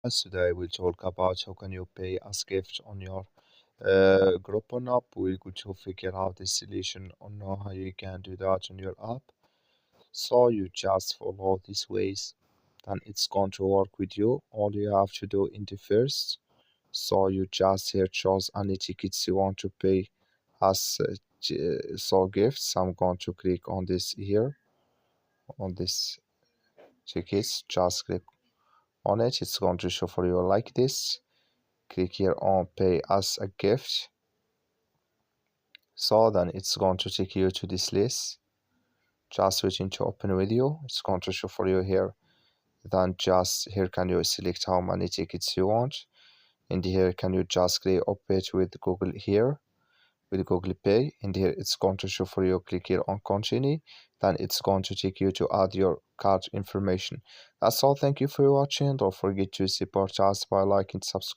Today we'll talk about how can you pay as gift on your Groupon app. We're going to figure out the solution on how you can do that on your app. So you just follow these ways, then it's going to work with you. All you have to do in the first, so you just here choose any tickets you want to pay as so gifts. I'm going to click on this here, on this tickets. Just click on it. It's going to show for you like this. Click here on pay as a gift, so then it's going to take you to this list. Just waiting to open with you. It's going to show for you here. Then just here can you select how many tickets you want, and here can you just click open it with Google here, with Google Pay, and here it's going to show for you. Click here on continue, then it's going to take you to add your card information. That's all. Thank you for watching. Don't forget to support us by liking, subscribe.